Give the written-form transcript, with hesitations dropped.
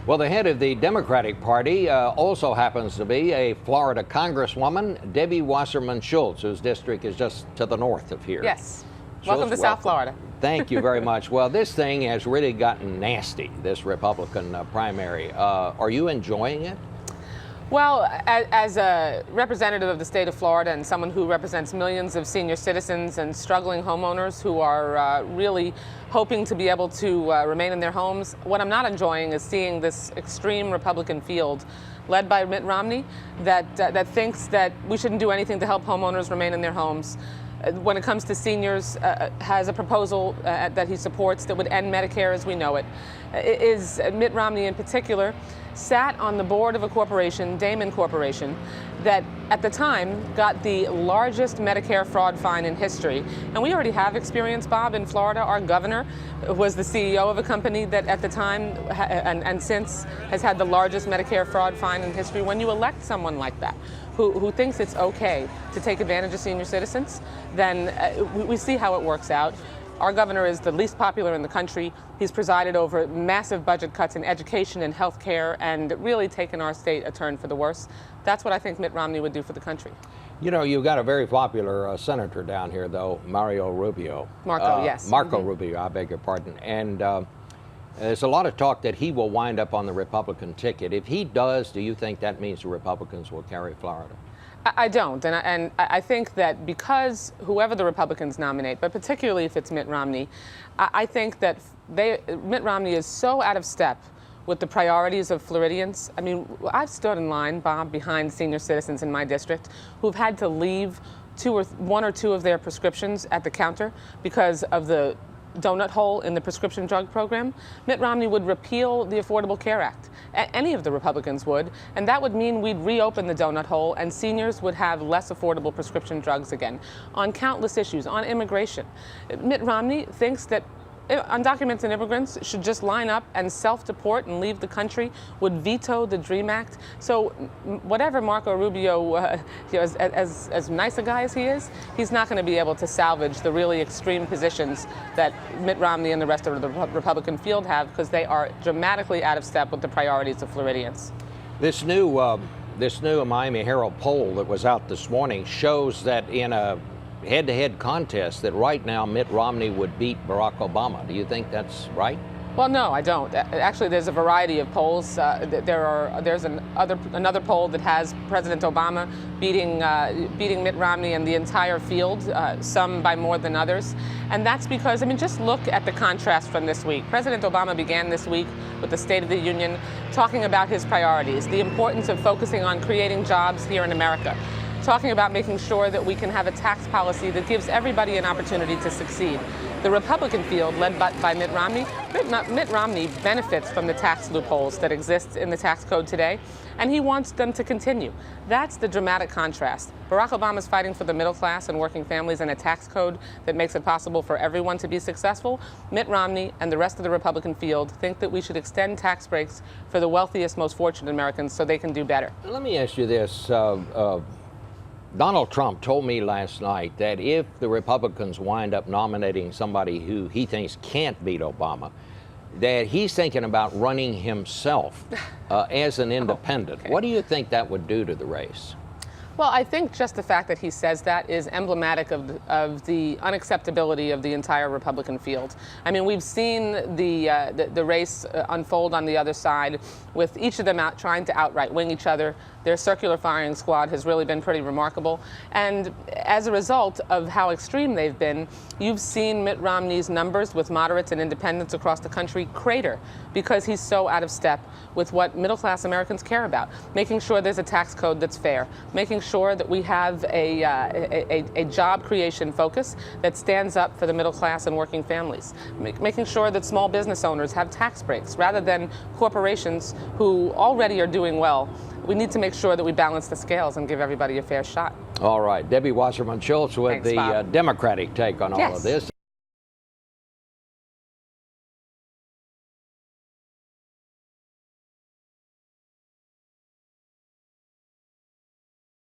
Well, the head of the Democratic Party also happens to be a Florida Congresswoman, Debbie Wasserman Schultz, whose district is just to the north of here. Yes. Schultz, welcome to South Florida. Thank you very much. Well, this thing has really gotten nasty, this Republican primary. Are you enjoying it? Well, as a representative of the state of Florida and someone who represents millions of senior citizens and struggling homeowners who are really hoping to be able to remain in their homes, what I'm not enjoying is seeing this extreme Republican field led by Mitt Romney that thinks that we shouldn't do anything to help homeowners remain in their homes. When it comes to seniors, has a proposal that he supports that would end Medicare as we know it. Is Mitt Romney in particular sat on the board of a corporation, Damon Corporation, that at the time got the largest Medicare fraud fine in history. And we already have experience, Bob, in Florida. Our governor was the CEO of a company that at the time and since has had the largest Medicare fraud fine in history. When you elect someone like that, who thinks it's okay to take advantage of senior citizens, then we see how it works out. Our governor is the least popular in the country. He's presided over massive budget cuts in education and health care and really taken our state a turn for the worse. That's what I think Mitt Romney would do for the country. You know, you've got a very popular senator down here, though, Marco Rubio. Marco Rubio, I beg your pardon. And there's a lot of talk that he will wind up on the Republican ticket. If he does, do you think that means the Republicans will carry Florida? I don't, and I think that because whoever the Republicans nominate, but particularly if it's Mitt Romney, I think that Mitt Romney is so out of step with the priorities of Floridians. I mean, I've stood in line, Bob, behind senior citizens in my district who've had to leave one or two of their prescriptions at the counter because of the donut hole in the prescription drug program. Mitt Romney would repeal the Affordable Care Act. Any of the Republicans would, and that would mean we'd reopen the donut hole and seniors would have less affordable prescription drugs again. On countless issues, on immigration, Mitt Romney thinks that undocumented immigrants should just line up and self-deport and leave the country, would veto the DREAM Act. So whatever Marco Rubio, as nice a guy as he is, he's not going to be able to salvage the really extreme positions that Mitt Romney and the rest of the Republican field have, because they are dramatically out of step with the priorities of Floridians. This new Miami Herald poll that was out this morning shows that in a head-to-head contest that right now Mitt Romney would beat Barack Obama. Do you think that's right? Well, no, I don't. Actually, there's a variety of polls. There's another poll that has President Obama beating Mitt Romney and the entire field, some by more than others. And that's because, I mean, just look at the contrast from this week. President Obama began this week with the State of the Union talking about his priorities, the importance of focusing on creating jobs here in America, talking about making sure that we can have a tax policy that gives everybody an opportunity to succeed. The Republican field, led by Mitt Romney, Mitt Romney benefits from the tax loopholes that exist in the tax code today, and he wants them to continue. That's the dramatic contrast. Barack Obama's fighting for the middle class and working families and a tax code that makes it possible for everyone to be successful. Mitt Romney and the rest of the Republican field think that we should extend tax breaks for the wealthiest, most fortunate Americans so they can do better. Let me ask you this. Donald Trump told me last night that if the Republicans wind up nominating somebody who he thinks can't beat Obama, that he's thinking about running himself as an independent. Okay. What do you think that would do to the race? Well, I think just the fact that he says that is emblematic of the unacceptability of the entire Republican field. I mean, we've seen the race unfold on the other side, with each of them out trying to outright wing each other. Their circular firing squad has really been pretty remarkable. And as a result of how extreme they've been, you've seen Mitt Romney's numbers with moderates and independents across the country crater because he's so out of step with what middle-class Americans care about, making sure there's a tax code that's fair, making sure that we have a job creation focus that stands up for the middle class and working families, making sure that small business owners have tax breaks rather than corporations who already are doing well. We need to make sure that we balance the scales and give everybody a fair shot. All right. Debbie Wasserman Schultz with Thanks, the Democratic take on all of this.